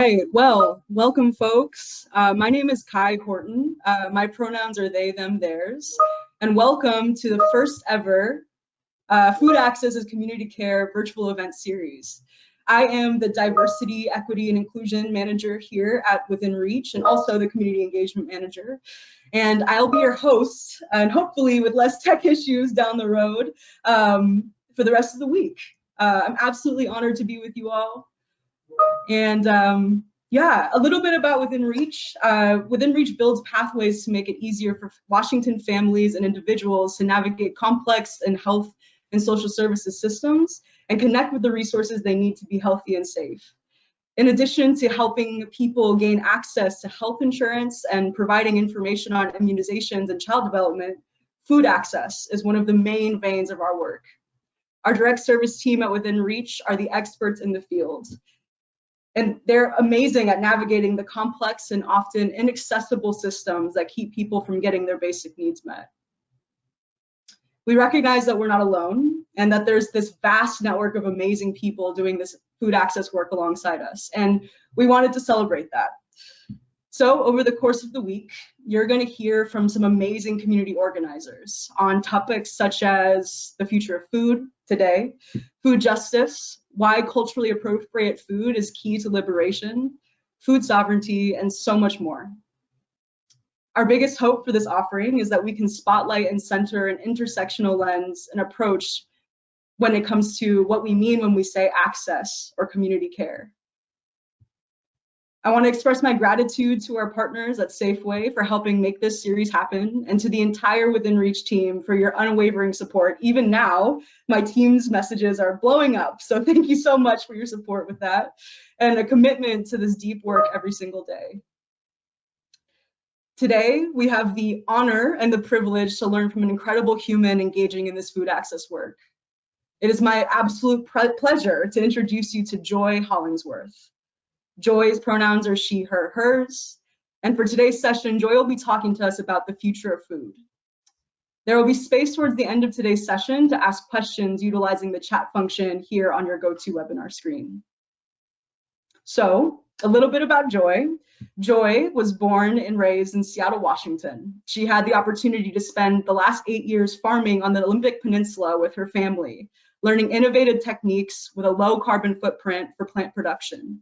Right, well, welcome folks. My name is Kai Horton. My pronouns are they, them, theirs. And welcome to the first ever Food Access as Community Care virtual event series. I am the Diversity, Equity, and Inclusion Manager here at Within Reach and also the Community Engagement Manager. And I'll be your host, and hopefully with less tech issues down the road for the rest of the week. I'm absolutely honored to be with you all. And yeah, a little bit about Within Reach. Within Reach builds pathways to make it easier for Washington families and individuals to navigate complex and health and social services systems and connect with the resources they need to be healthy and safe. In addition to helping people gain access to health insurance and providing information on immunizations and child development, food access is one of the main veins of our work. Our direct service team at Within Reach are the experts in the field. And they're amazing at navigating the complex and often inaccessible systems that keep people from getting their basic needs met. We recognize that we're not alone and that there's this vast network of amazing people doing this food access work alongside us. And we wanted to celebrate that. So over the course of the week, you're going to hear from some amazing community organizers on topics such as the future of food today, food justice, why culturally appropriate food is key to liberation, food sovereignty, and so much more. Our biggest hope for this offering is that we can spotlight and center an intersectional lens and approach when it comes to what we mean when we say access or community care. I want to express my gratitude to our partners at Safeway for helping make this series happen, and to the entire Within Reach team for your unwavering support. Even now, my team's messages are blowing up, so thank you so much for your support with that, and a commitment to this deep work every single day. Today, we have the honor and the privilege to learn from an incredible human engaging in this food access work. It is my absolute pleasure to introduce you to Joy Hollingsworth. Joy's pronouns are she, her, hers. And for today's session, Joy will be talking to us about the future of food. There will be space towards the end of today's session to ask questions utilizing the chat function here on your GoToWebinar screen. So, a little bit about Joy. Joy was born and raised in Seattle, Washington. She had the opportunity to spend the last 8 years farming on the Olympic Peninsula with her family, learning innovative techniques with a low carbon footprint for plant production.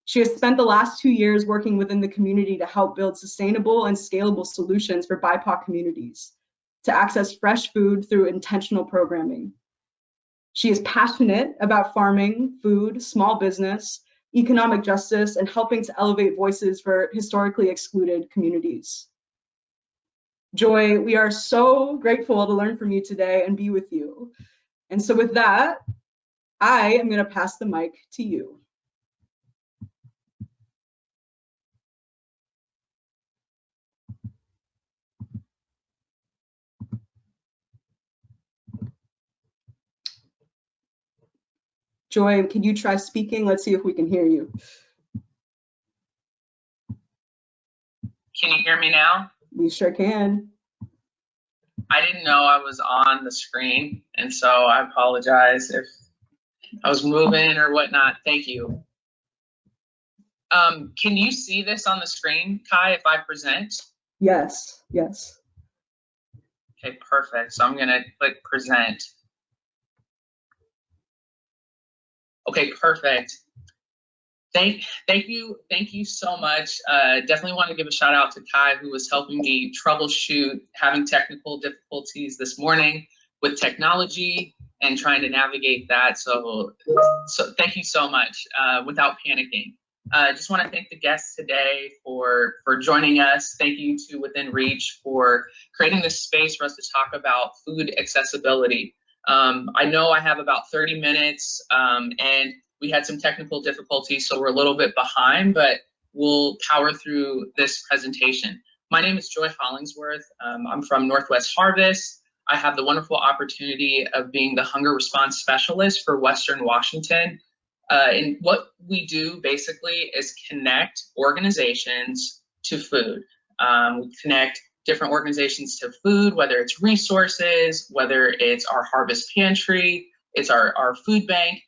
She has spent the last 2 years working within the community to help build sustainable and scalable solutions for BIPOC communities to access fresh food through intentional programming. She is passionate about farming, food, small business, economic justice, and helping to elevate voices for historically excluded communities. Joy, we are so grateful to learn from you today and be with you. And so with that, I am going to pass the mic to you. Joy, can you try speaking? Let's see if we can hear you. Can you hear me now? We sure can. I didn't know I was on the screen, and so I apologize if I was moving or whatnot. Thank you. Can you see this on the screen, Kai, if I present? Yes, yes. Okay, perfect. So I'm gonna click present. Okay, perfect. Thank you so much. Definitely want to give a shout out to Kai, who was helping me troubleshoot having technical difficulties this morning with technology and trying to navigate that. So thank you so much without panicking. Just want to thank the guests today for joining us. Thank you to Within Reach for creating this space for us to talk about food accessibility. I know I have about 30 minutes and we had some technical difficulties, so we're a little bit behind, but we'll power through this presentation. My name is Joy Hollingsworth. I'm from Northwest Harvest. I have the wonderful opportunity of being the hunger response specialist for Western Washington. And what we do basically is connect organizations to food. We connect different organizations to food, whether it's resources, whether it's our harvest pantry, it's our food bank,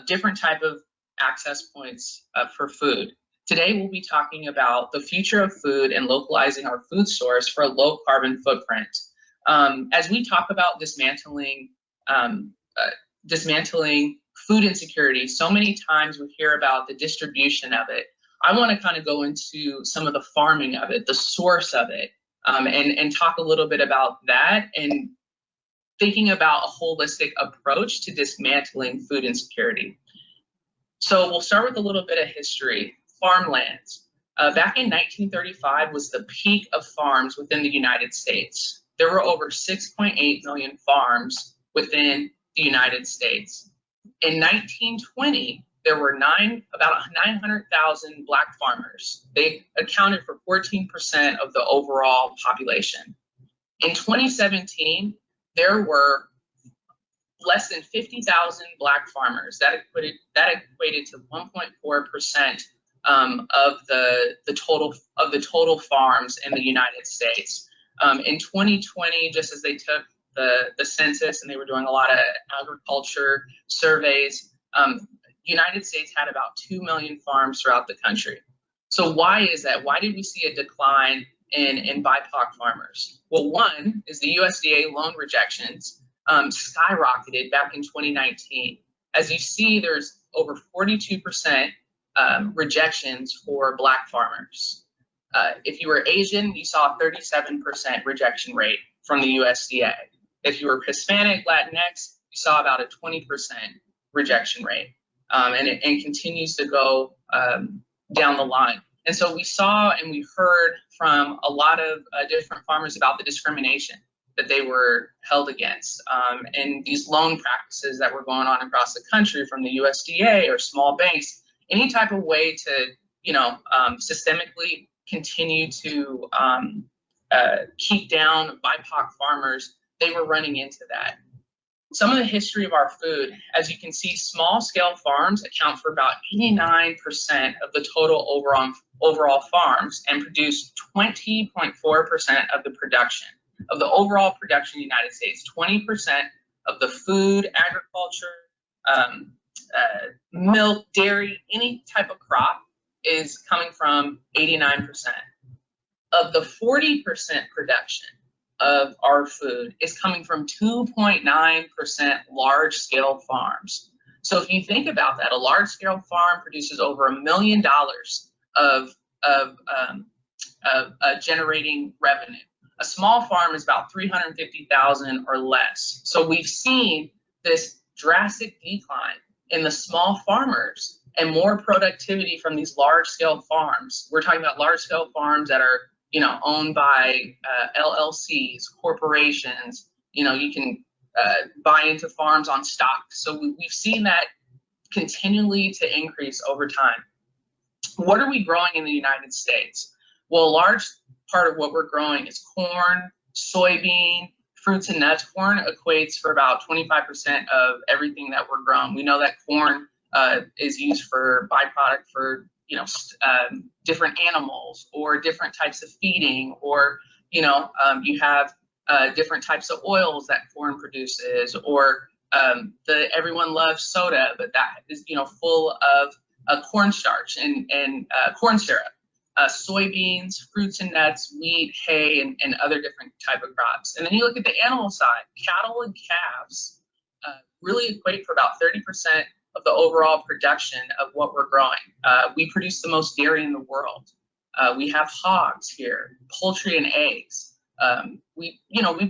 different type of access points for food. Today, we'll be talking about the future of food and localizing our food source for a low carbon footprint. As we talk about dismantling food insecurity, so many times we hear about the distribution of it. I want to kind of go into some of the farming of it, the source of it, and talk a little bit about that and thinking about a holistic approach to dismantling food insecurity. So we'll start with a little bit of history. Farmlands. Back in 1935 was the peak of farms within the United States. There were over 6.8 million farms within the United States. In 1920, there were about 900,000 Black farmers. They accounted for 14% of the overall population. In 2017, there were less than 50,000 Black farmers. That equated to 1.4% of the total farms in the United States. In 2020, just as they took the census and they were doing a lot of agriculture surveys, United States had about 2 million farms throughout the country. So why is that? Why did we see a decline in BIPOC farmers? Well, one is the USDA loan rejections skyrocketed back in 2019. As you see, there's over 42% rejections for Black farmers. If you were Asian, you saw a 37% rejection rate from the USDA. If you were Hispanic, Latinx, you saw about a 20% rejection rate. And it continues to go down the line. And so we saw and we heard from a lot of different farmers about the discrimination that they were held against, and these loan practices that were going on across the country from the USDA or small banks, any type of way to, systemically continue to keep down BIPOC farmers, they were running into that. Some of the history of our food, as you can see, small scale farms account for about 89% of the total overall farms and produce 20.4% of the production, of the overall production in the United States. 20% of the food, agriculture, milk, dairy, any type of crop is coming from 89%. Of the 40% production of our food is coming from 2.9% large-scale farms. So if you think about that, a large-scale farm produces over $1 million of generating revenue. A small farm is about 350,000 or less. So we've seen this drastic decline in the small farmers and more productivity from these large-scale farms. We're talking about large-scale farms that are owned by LLCs, corporations. You can buy into farms on stock. So we've seen that continually to increase over time. What are we growing in the United States? Well, a large part of what we're growing is corn, soybean, fruits and nuts. Corn equates for about 25% of everything that we're growing. We know that corn is used for byproduct for different animals or different types of feeding, or you have different types of oils that corn produces, or everyone loves soda, but that is full of cornstarch and corn syrup. Soybeans, fruits and nuts, wheat, hay, and other different type of crops. And then you look at the animal side, cattle and calves really equate for about 30% of the overall production of what we're growing. We produce the most dairy in the world. We have hogs here, poultry and eggs. We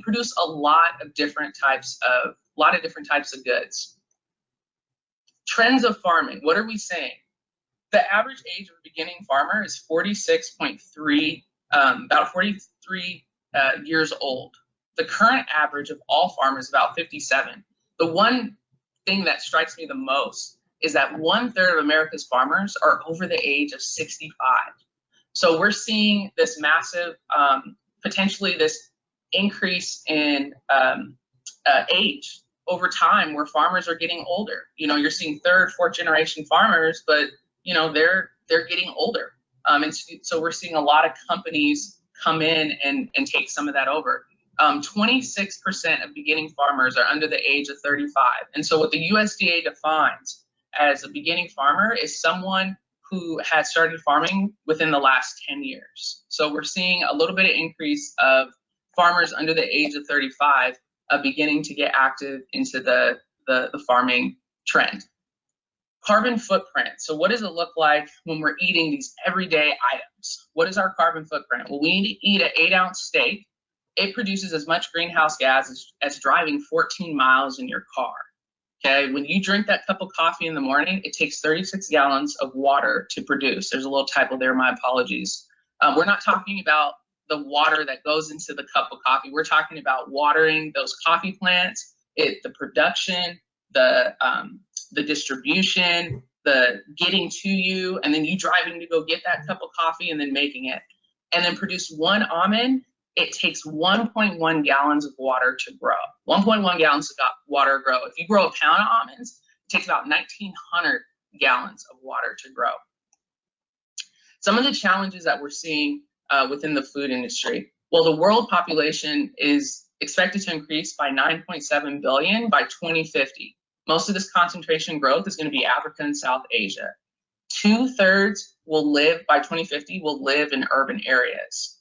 produce a lot of different types of goods. Trends of farming. What are we saying? The average age of a beginning farmer is 46.3, about 43 years old. The current average of all farmers is about 57. The one thing that strikes me the most is that 1/3 of America's farmers are over the age of 65. So we're seeing this massive, potentially this increase in age over time, where farmers are getting older. You're seeing 3rd, 4th generation farmers, but they're getting older. And so we're seeing a lot of companies come in and take some of that over. 26% of beginning farmers are under the age of 35. And so what the USDA defines as a beginning farmer is someone who has started farming within the last 10 years. So we're seeing a little bit of increase of farmers under the age of 35 beginning to get active into the farming trend. Carbon footprint. So what does it look like when we're eating these everyday items? What is our carbon footprint? Well, we need to eat an 8-ounce steak. It produces as much greenhouse gas as driving 14 miles in your car. Okay, when you drink that cup of coffee in the morning, it takes 36 gallons of water to produce. There's a little typo there, my apologies. We're not talking about the water that goes into the cup of coffee. We're talking about watering those coffee plants, the production, the distribution, the getting to you, and then you driving to go get that cup of coffee and then making it. And then produce one almond, it takes 1.1 gallons of water to grow. 1.1 gallons of water to grow. If you grow a pound of almonds, it takes about 1,900 gallons of water to grow. Some of the challenges that we're seeing within the food industry. Well, the world population is expected to increase by 9.7 billion by 2050. Most of this concentration growth is going to be Africa and South Asia. 2/3 will live by 2050 will live in urban areas.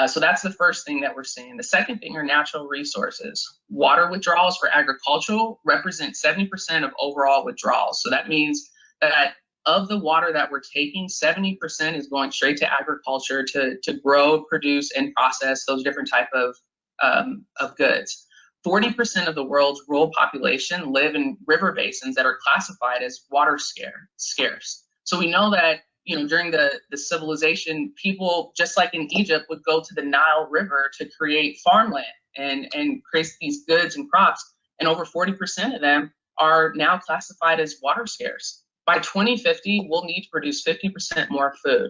So that's the first thing that we're seeing. The second thing are natural resources. Water withdrawals for agricultural represent 70% of overall withdrawals. So that means that of the water that we're taking, 70% is going straight to agriculture to grow, produce, and process those different type of goods. 40% of the world's rural population live in river basins that are classified as water scarce. So we know that, you know, during the civilization, people, just like in Egypt, would go to the Nile River to create farmland and create these goods and crops. And over 40% of them are now classified as water scarce. By 2050, we'll need to produce 50% more food.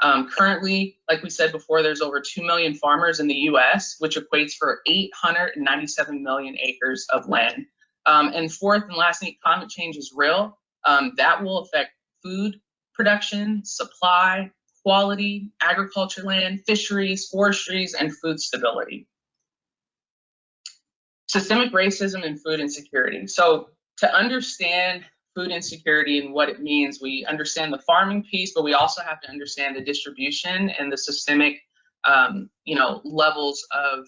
Currently, like we said before, there's over 2 million farmers in the US, which equates for 897 million acres of land. And fourth and lastly, climate change is real. That will affect food production, supply, quality, agriculture land, fisheries, forestries, and food stability. Systemic racism and food insecurity. So to understand food insecurity and what it means, we understand the farming piece, but we also have to understand the distribution and the systemic, levels of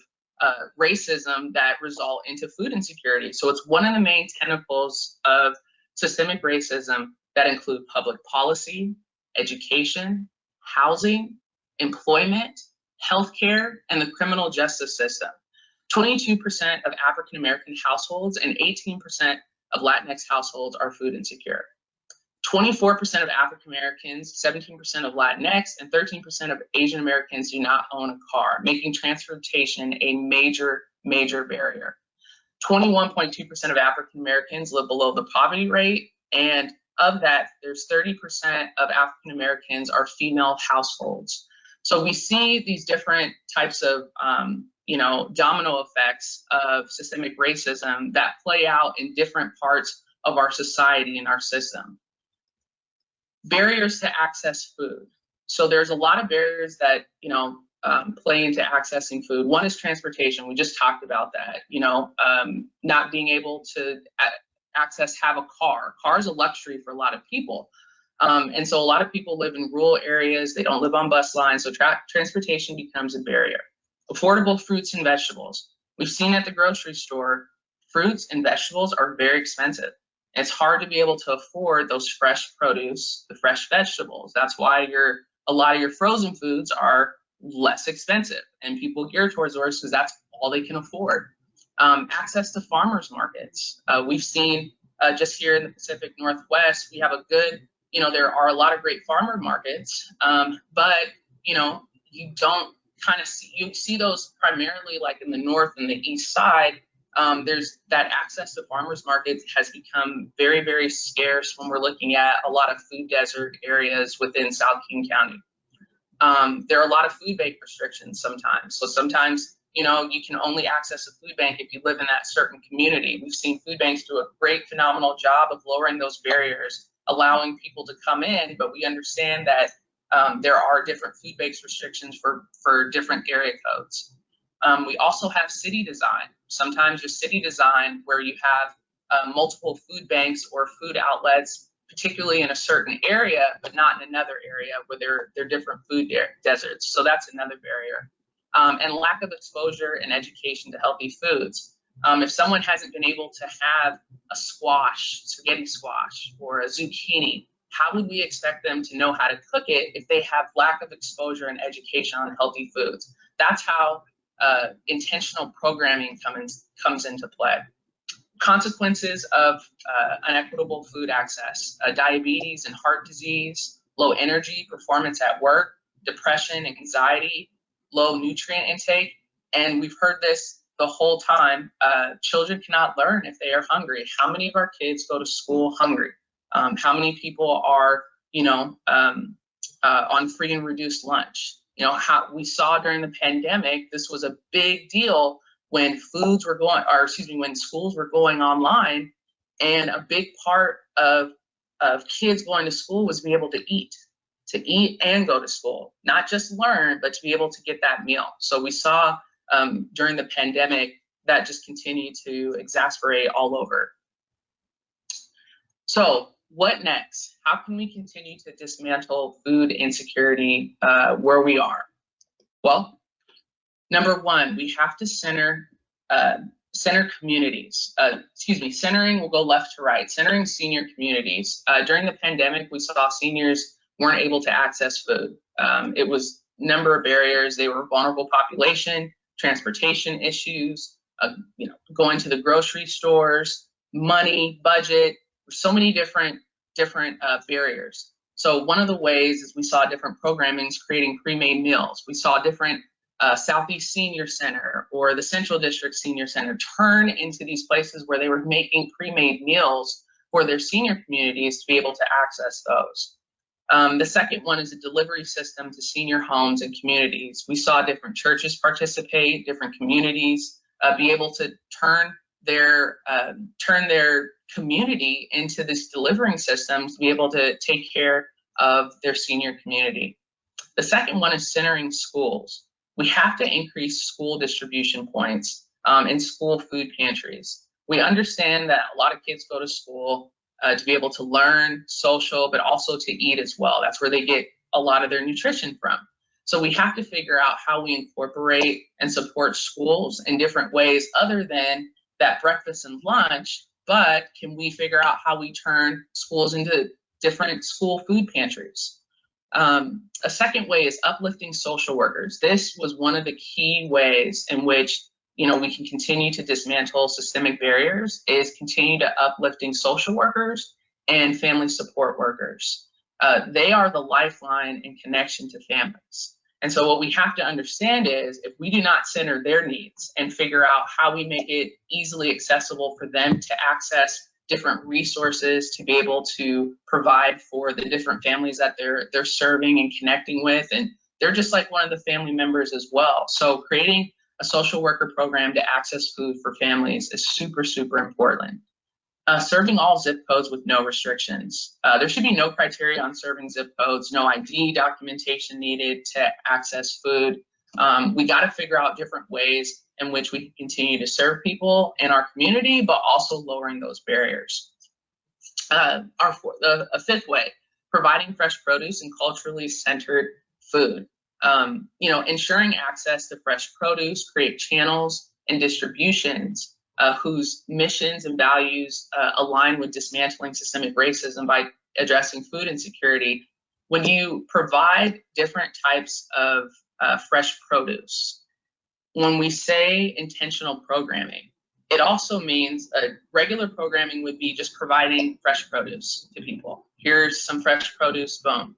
racism that result into food insecurity. So it's one of the main tentacles of systemic racism that include public policy, education, housing, employment, healthcare, and the criminal justice system. 22% of African American households and 18% of Latinx households are food insecure. 24% of African Americans, 17% of Latinx, and 13% of Asian Americans do not own a car, making transportation a major, major barrier. 21.2% of African Americans live below the poverty rate, and of that, there's 30% of African Americans are female households. So we see these different types of domino effects of systemic racism that play out in different parts of our society and our system. Barriers to access food. So there's a lot of barriers that play into accessing food. One is transportation. We just talked about that. Not being able to have a car. Car is a luxury for a lot of people. And so a lot of people live in rural areas. They don't live on bus lines. So transportation becomes a barrier. Affordable fruits and vegetables. We've seen at the grocery store, fruits and vegetables are very expensive. It's hard to be able to afford those fresh produce, the fresh vegetables. That's why a lot of your frozen foods are less expensive, and people gear towards those because that's all they can afford. Access to farmers markets. We've seen just here in the Pacific Northwest, we have a good, there are a lot of great farmer markets, but you don't kind of see those primarily like in the north and the east side. There's that access to farmers markets has become very, very scarce when we're looking at a lot of food desert areas within South King County. There are a lot of food bank restrictions sometimes. So sometimes, you can only access a food bank if you live in that certain community. We've seen food banks do a great, phenomenal job of lowering those barriers, allowing people to come in, but we understand that there are different food banks restrictions for different area codes. We also have city design. Sometimes just city design where you have multiple food banks or food outlets particularly in a certain area, but not in another area where they're different food deserts. So that's another barrier. And lack of exposure and education to healthy foods. If someone hasn't been able to have a spaghetti squash, or a zucchini, how would we expect them to know how to cook it if they have lack of exposure and education on healthy foods? That's how intentional programming comes into play. Consequences of unequitable food access: diabetes and heart disease, low energy performance at work, depression, anxiety, low nutrient intake. And we've heard this the whole time. Children cannot learn if they are hungry. How many of our kids go to school hungry? How many people are, on free and reduced lunch? How we saw during the pandemic, this was a big deal when schools were going online, and a big part of kids going to school was to be able to eat and go to school, not just learn, but to be able to get that meal. So we saw during the pandemic that just continued to exacerbate all over. So what next? How can we continue to dismantle food insecurity where we are? Well, number one, we have to center communities. Centering will go left to right. Centering senior communities. During the pandemic, we saw seniors weren't able to access food. It was a number of barriers. They were a vulnerable population, transportation issues, going to the grocery stores, money, budget, so many different barriers. So one of the ways is we saw different programmings creating pre-made meals. We saw different Southeast Senior Center or the Central District Senior Center turn into these places where they were making pre-made meals for their senior communities to be able to access those. The second one is a delivery system to senior homes and communities. We saw different churches participate, different communities be able to turn their community into this delivering system to be able to take care of their senior community. The second one is centering schools. We have to increase school distribution points in school food pantries. We understand that a lot of kids go to school to be able to learn, social, but also to eat as well. That's where they get a lot of their nutrition from. So we have to figure out how we incorporate and support schools in different ways other than that breakfast and lunch, but can we figure out how we turn schools into different school food pantries? A second way is uplifting social workers. This was one of the key ways in which we can continue to dismantle systemic barriers, is continue to uplifting social workers and family support workers. They are the lifeline and connection to families. And so what we have to understand is if we do not center their needs and figure out how we make it easily accessible for them to access different resources to be able to provide for the different families that they're serving and connecting with, and they're just like one of the family members as well. So creating a social worker program to access food for families is super, super important. Serving all zip codes with no restrictions. There should be no criteria on serving zip codes, no ID documentation needed to access food. We got to figure out different ways in which we can continue to serve people in our community, but also lowering those barriers. A fifth way, providing fresh produce and culturally centered food. Ensuring access to fresh produce, create channels and distributions whose missions and values align with dismantling systemic racism by addressing food insecurity. When you provide different types of fresh produce, when we say intentional programming, it also means regular programming would be just providing fresh produce to people. Here's some fresh produce, boom.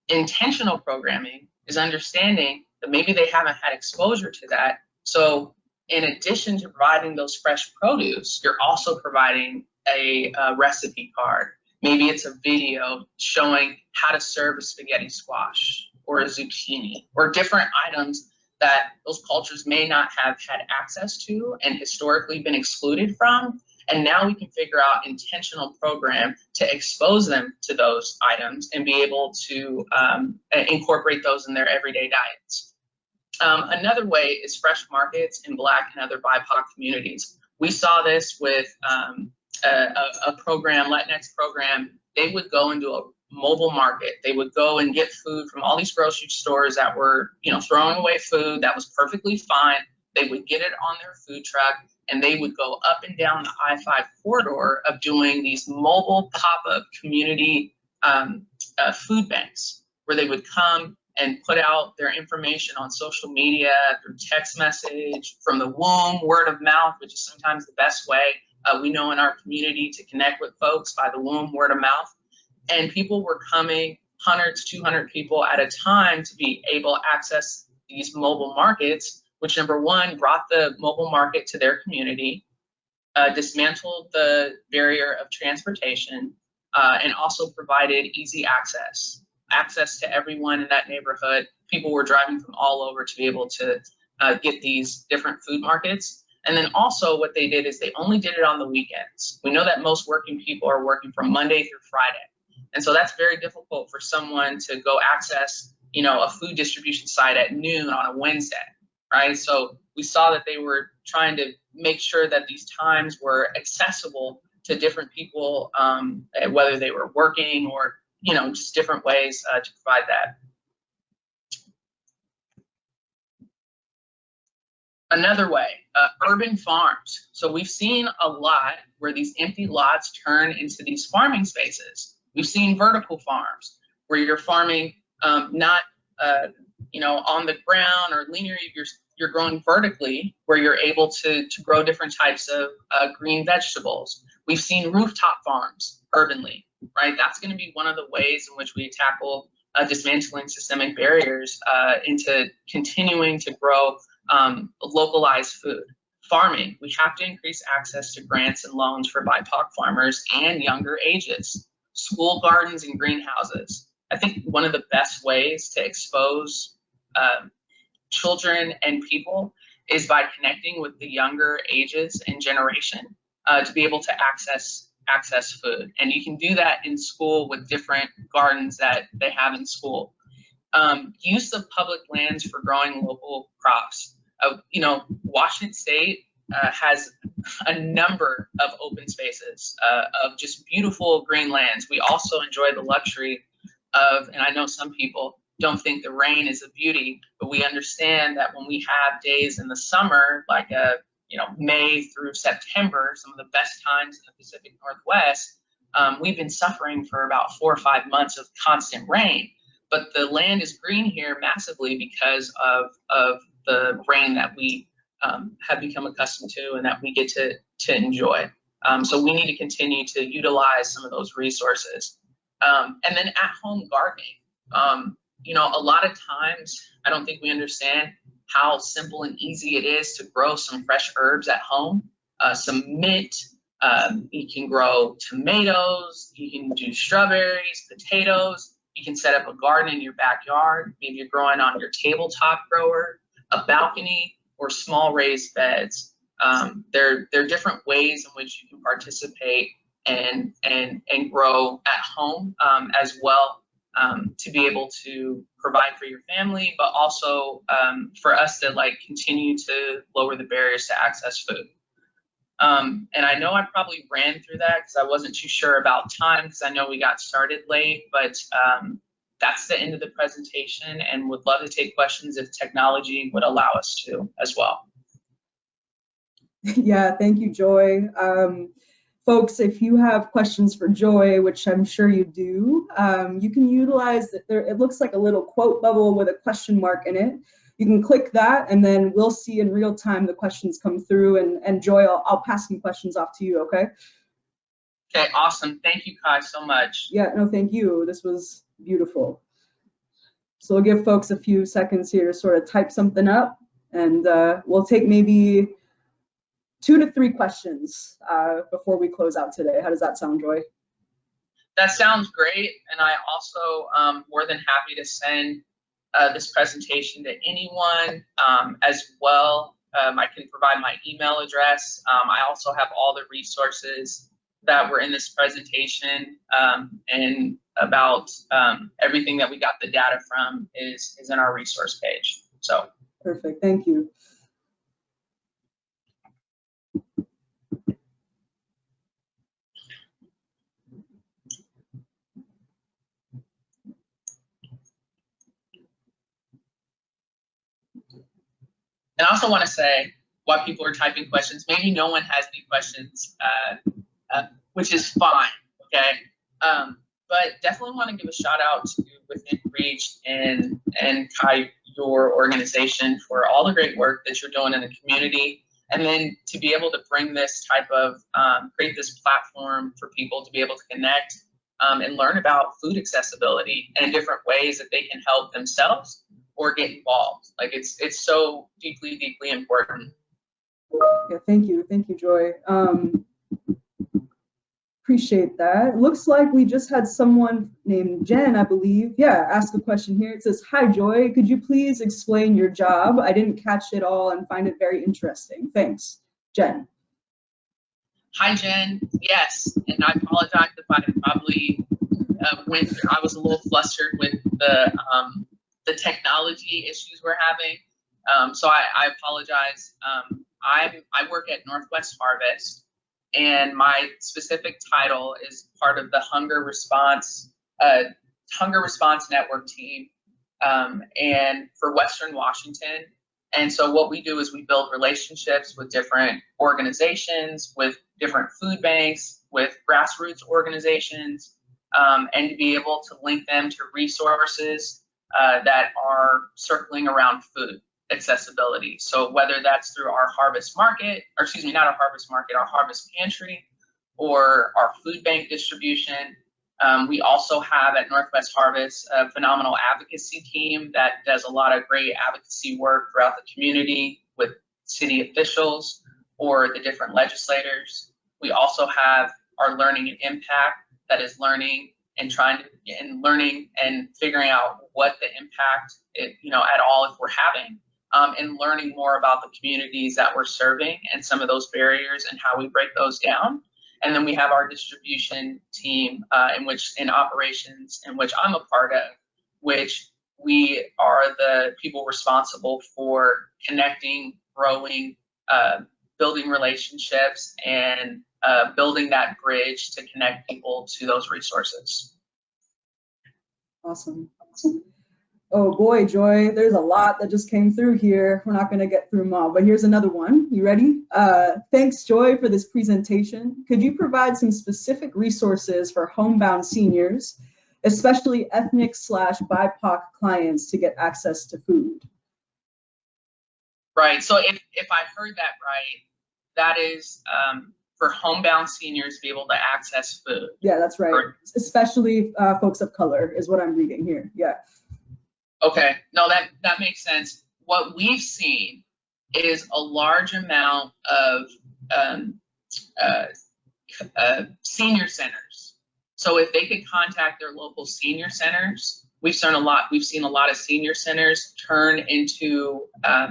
Intentional programming is understanding that maybe they haven't had exposure to that. So in addition to providing those fresh produce, you're also providing a recipe card. Maybe it's a video showing how to serve a spaghetti squash or a zucchini or different items that those cultures may not have had access to and historically been excluded from. And now we can figure out intentional program to expose them to those items and be able to incorporate those in their everyday diets. Another way is fresh markets in Black and other BIPOC communities. We saw this with a program, Latinx program, they would go into a mobile market. They would go and get food from all these grocery stores that were, throwing away food that was perfectly fine. They would get it on their food truck, and they would go up and down the I-5 corridor of doing these mobile pop-up community food banks, where they would come and put out their information on social media, through text message, from the womb, word of mouth, which is sometimes the best way. We know in our community to connect with folks by the womb, word of mouth. And people were coming, hundreds, 200 people at a time, to be able to access these mobile markets, which, number one, brought the mobile market to their community, dismantled the barrier of transportation, and also provided easy access to everyone in that neighborhood. People were driving from all over to be able to get these different food markets. And then also what they did is they only did it on the weekends. We know that most working people are working from Monday through Friday. And so that's very difficult for someone to go access, a food distribution site at noon on a Wednesday, right? So we saw that they were trying to make sure that these times were accessible to different people, whether they were working or, just different ways to provide that. Another way, urban farms. So we've seen a lot where these empty lots turn into these farming spaces. We've seen vertical farms where you're farming not on the ground or linear, you're growing vertically, where you're able to grow different types of green vegetables. We've seen rooftop farms urbanly, right? That's going to be one of the ways in which we tackle dismantling systemic barriers into continuing to grow localized food. Farming, we have to increase access to grants and loans for BIPOC farmers and younger ages. School gardens and greenhouses. I think one of the best ways to expose children and people is by connecting with the younger ages and generation to be able to access food. And you can do that in school with different gardens that they have in school. Use of public lands for growing local crops. Washington State has a number of open spaces of just beautiful green lands. We also enjoy the luxury of, and I know some people don't think the rain is a beauty, but we understand that when we have days in the summer, like May through September, some of the best times in the Pacific Northwest, we've been suffering for about 4 or 5 months of constant rain. But the land is green here massively because of the rain that we have become accustomed to and that we get to enjoy. So we need to continue to utilize some of those resources. And then at-home gardening. A lot of times, I don't think we understand how simple and easy it is to grow some fresh herbs at home. Some mint, you can grow tomatoes, you can do strawberries, potatoes. You can set up a garden in your backyard. Maybe you're growing on your tabletop grower, a balcony, or small raised beds. There are different ways in which you can participate and grow at home as well, to be able to provide for your family, but also for us to continue to lower the barriers to access food. And I know I probably ran through that because I wasn't too sure about time, because I know we got started late, but that's the end of the presentation, and would love to take questions if technology would allow us to as well. Yeah, thank you, Joy. Folks, if you have questions for Joy, which I'm sure you do, you can utilize it looks like a little quote bubble with a question mark in it. You can click that, and then we'll see in real time the questions come through. And Joy, I'll pass some questions off to you, okay? Okay, awesome. Thank you, Kai, so much. Yeah, no, thank you. This was beautiful. So we'll give folks a few seconds here to sort of type something up, and we'll take maybe 2 to 3 questions before we close out today. How does that sound, Joy? That sounds great. And I also more than happy to send this presentation to anyone as well. I can provide my email address. I also have all the resources that were in this presentation, and about everything that we got the data from is in our resource page. So perfect, thank you. And I also want to say, while people are typing questions, maybe no one has any questions, which is fine, okay? But definitely want to give a shout out to Within Reach and Kai, your organization, for all the great work that you're doing in the community. And then to be able to bring this type of, create this platform for people to be able to connect and learn about food accessibility and different ways that they can help themselves or get involved. Like it's so deeply, deeply important. Yeah, thank you, Joy. Appreciate that. Looks like we just had someone named Jen, I believe. Yeah, ask a question here. It says, "Hi, Joy. Could you please explain your job? I didn't catch it all and find it very interesting. Thanks." Jen. Hi, Jen. Yes, and I apologize if I probably I was a little flustered with the technology issues we're having. So I apologize. I work at Northwest Harvest, and my specific title is part of the Hunger Response Network team, and for Western Washington. And so what we do is we build relationships with different organizations, with different food banks, with grassroots organizations, and to be able to link them to resources that are circling around food accessibility. So whether that's through our harvest market, or excuse me, not our harvest market, our harvest pantry, or our food bank distribution. We also have at Northwest Harvest a phenomenal advocacy team that does a lot of great advocacy work throughout the community with city officials or the different legislators. We also have our Learning and Impact that is learning and learning and figuring out what the impact at all if we're having, and learning more about the communities that we're serving and some of those barriers and how we break those down. And then we have our distribution team in operations, in which I'm a part of, which we are the people responsible for connecting, growing, building relationships, and building that bridge to connect people to those resources. Awesome. Oh boy, Joy, there's a lot that just came through here. We're not going to get through them all, but here's another one. You ready? Thanks, Joy, for this presentation. Could you provide some specific resources for homebound seniors, especially ethnic/BIPOC clients, to get access to food? Right. So if I heard that right, that is for homebound seniors to be able to access food. Yeah, that's right. Especially folks of color is what I'm reading here. Yeah. Okay, no, that makes sense. What we've seen is a large amount of senior centers. So if they could contact their local senior centers, we've seen a lot of senior centers turn into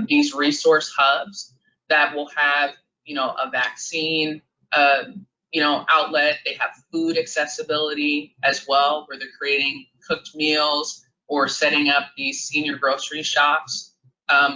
these resource hubs that will have, a vaccine, outlet. They have food accessibility as well, where they're creating cooked meals or setting up these senior grocery shops.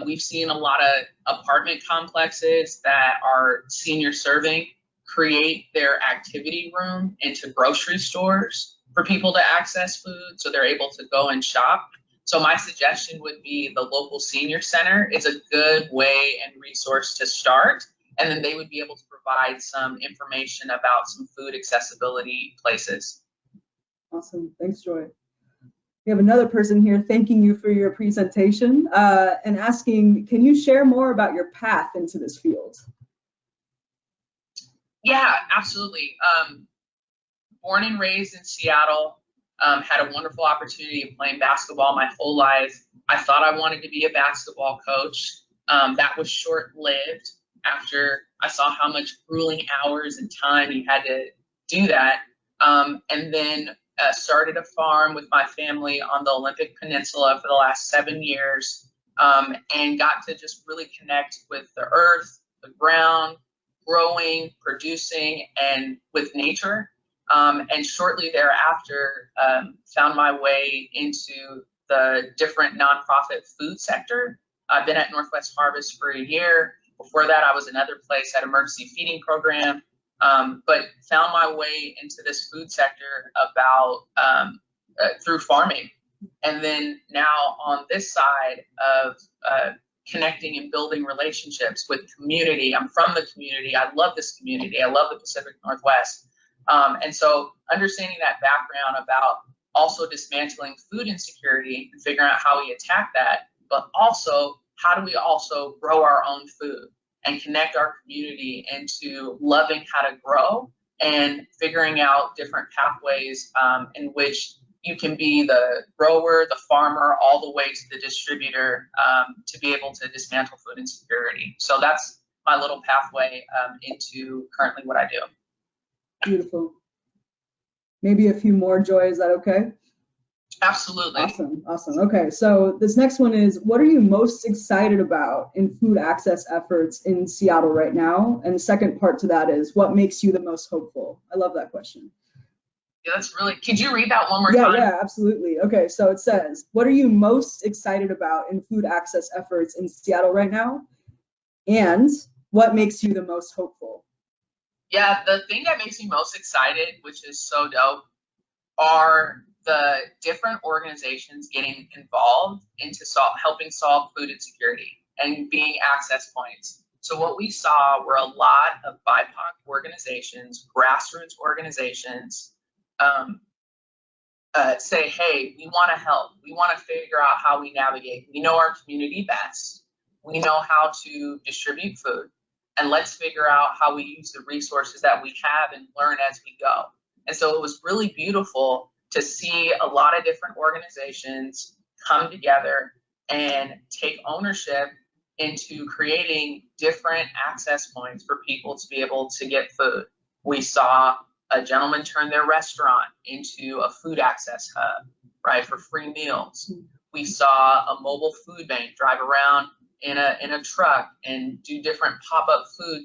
We've seen a lot of apartment complexes that are senior serving create their activity room into grocery stores for people to access food, so they're able to go and shop. So my suggestion would be the local senior center is a good way and resource to start, and then they would be able to provide some information about some food accessibility places. Awesome, thanks, Joy. We have another person here thanking you for your presentation and asking, can you share more about your path into this field? Yeah, absolutely. Born and raised in Seattle, had a wonderful opportunity of playing basketball my whole life. I thought I wanted to be a basketball coach. That was short-lived after I saw how much grueling hours and time you had to do that. And then started a farm with my family on the Olympic Peninsula for the last 7 years, and got to just really connect with the earth, the ground, growing, producing, and with nature. And shortly thereafter, found my way into the different nonprofit food sector. I've been at Northwest Harvest for a year. Before that, I was another place at emergency feeding program. But found my way into this food sector through farming. And then now on this side of connecting and building relationships with community. I'm from the community. I love this community. I love the Pacific Northwest. And so understanding that background about also dismantling food insecurity and figuring out how we attack that, but also how do we also grow our own food and connect our community into loving how to grow and figuring out different pathways in which you can be the grower, the farmer, all the way to the distributor to be able to dismantle food insecurity. So that's my little pathway into currently what I do. Beautiful. Maybe a few more, Joy, is that okay? Absolutely. Awesome. Okay, so this next one is, what are you most excited about in food access efforts in Seattle right now? And the second part to that is, what makes you the most hopeful? I love that question. Yeah, that's really, could you read that one more time? Yeah, absolutely. Okay, so it says, what are you most excited about in food access efforts in Seattle right now? And what makes you the most hopeful? Yeah, the thing that makes me most excited, which is so dope, are the different organizations getting involved into helping solve food insecurity and being access points. So what we saw were a lot of BIPOC organizations, grassroots organizations, say, hey, we want to help. We want to figure out how we navigate. We know our community best. We know how to distribute food. And let's figure out how we use the resources that we have and learn as we go. And so it was really beautiful to see a lot of different organizations come together and take ownership into creating different access points for people to be able to get food. We saw a gentleman turn their restaurant into a food access hub, right, for free meals. We saw a mobile food bank drive around in a truck and do different pop-up food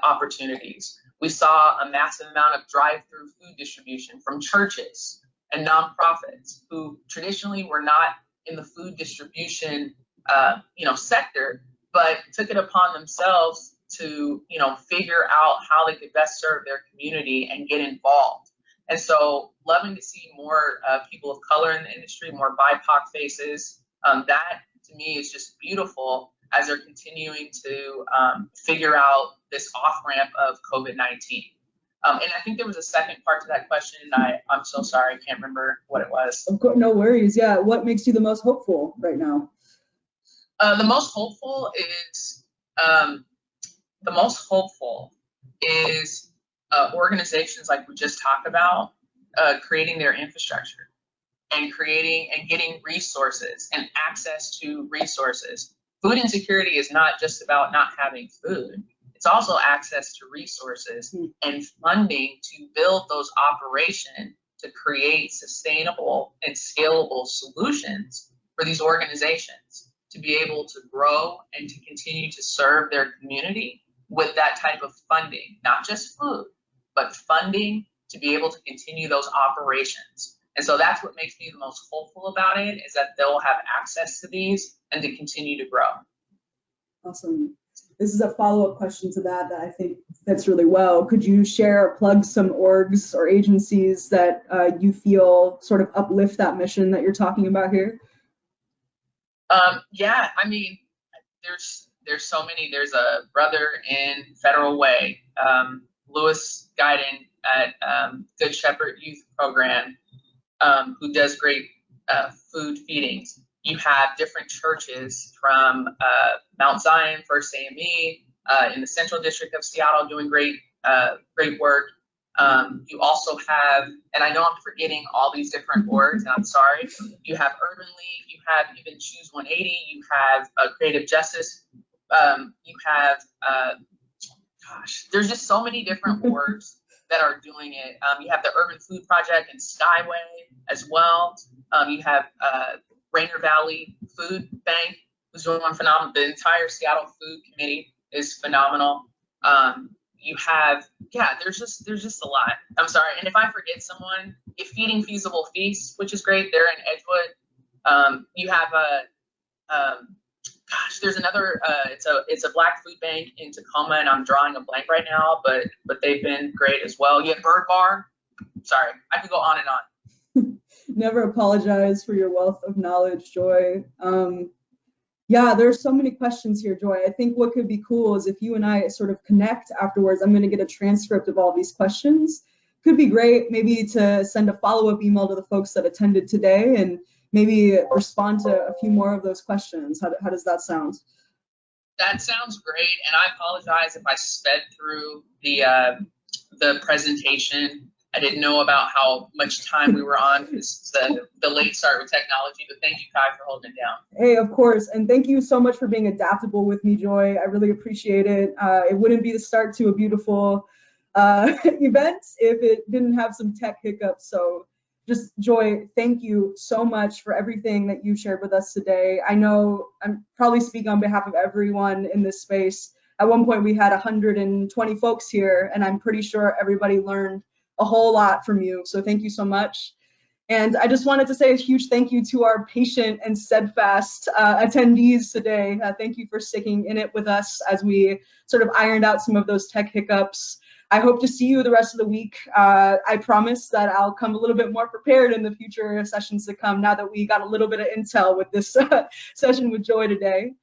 opportunities. We saw a massive amount of drive-through food distribution from churches and nonprofits who traditionally were not in the food distribution sector, but took it upon themselves to figure out how they could best serve their community and get involved. And so loving to see more people of color in the industry, more BIPOC faces. That to me is just beautiful as they're continuing to figure out this off-ramp of COVID-19. And I think there was a second part to that question. I'm so sorry, I can't remember what it was. Of course, no worries. Yeah, what makes you the most hopeful right now? The most hopeful is organizations like we just talked about, creating their infrastructure and creating and getting resources and access to resources. Food insecurity is not just about not having food. It's also access to resources and funding to build those operations to create sustainable and scalable solutions for these organizations to be able to grow and to continue to serve their community with that type of funding, not just food, but funding to be able to continue those operations. And so that's what makes me the most hopeful about it, is that they'll have access to these and to continue to grow. Awesome. This is a follow-up question to that I think fits really well. Could you share or plug some orgs or agencies that you feel sort of uplift that mission that you're talking about here? Yeah, I mean, there's so many. There's a brother in Federal Way, Lewis Guyton at Good Shepherd Youth Program, who does great food feedings. You have different churches from Mount Zion, First AME, in the Central District of Seattle doing great work. You also have, and I know I'm forgetting all these different orgs, and I'm sorry, you have Urban League, you have even Choose 180, you have Creative Justice, you have, there's just so many different orgs that are doing it. You have the Urban Food Project and Skyway as well. You have Rainier Valley Food Bank, who's doing one phenomenal. The entire Seattle Food Committee is phenomenal. You have, there's just a lot. I'm sorry, and if I forget someone, Feeding Feasible Feasts, which is great. They're in Edgewood. You have there's another. It's a Black food bank in Tacoma, and I'm drawing a blank right now, but they've been great as well. You have Bird Bar. Sorry, I could go on and on. Never apologize for your wealth of knowledge, Joy. Yeah, there's so many questions here, Joy. I think what could be cool is if you and I sort of connect afterwards. I'm going to get a transcript of all these questions. Could be great maybe to send a follow-up email to the folks that attended today and maybe respond to a few more of those questions. How does that sound? That sounds great, and I apologize if I sped through the presentation. I didn't know about how much time we were on because the late start with technology, but thank you, Kai, for holding it down. Hey, of course, and thank you so much for being adaptable with me, Joy. I really appreciate it. It wouldn't be the start to a beautiful event if it didn't have some tech hiccups. So just Joy, thank you so much for everything that you shared with us today. I know I'm probably speaking on behalf of everyone in this space. At one point we had 120 folks here, and I'm pretty sure everybody learned a whole lot from you. So thank you so much. And I just wanted to say a huge thank you to our patient and steadfast attendees today. Thank you for sticking in it with us as we sort of ironed out some of those tech hiccups. I hope to see you the rest of the week. I promise that I'll come a little bit more prepared in the future sessions to come now that we got a little bit of intel with this session with Joy today.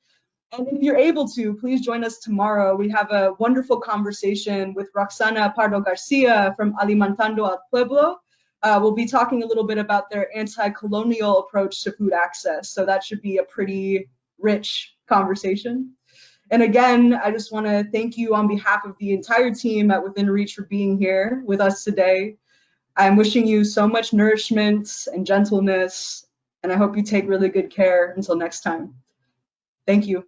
And if you're able to, please join us tomorrow. We have a wonderful conversation with Roxana Pardo Garcia from Alimentando al Pueblo. We'll be talking a little bit about their anti-colonial approach to food access. So that should be a pretty rich conversation. And again, I just want to thank you on behalf of the entire team at Within Reach for being here with us today. I'm wishing you so much nourishment and gentleness, and I hope you take really good care until next time. Thank you.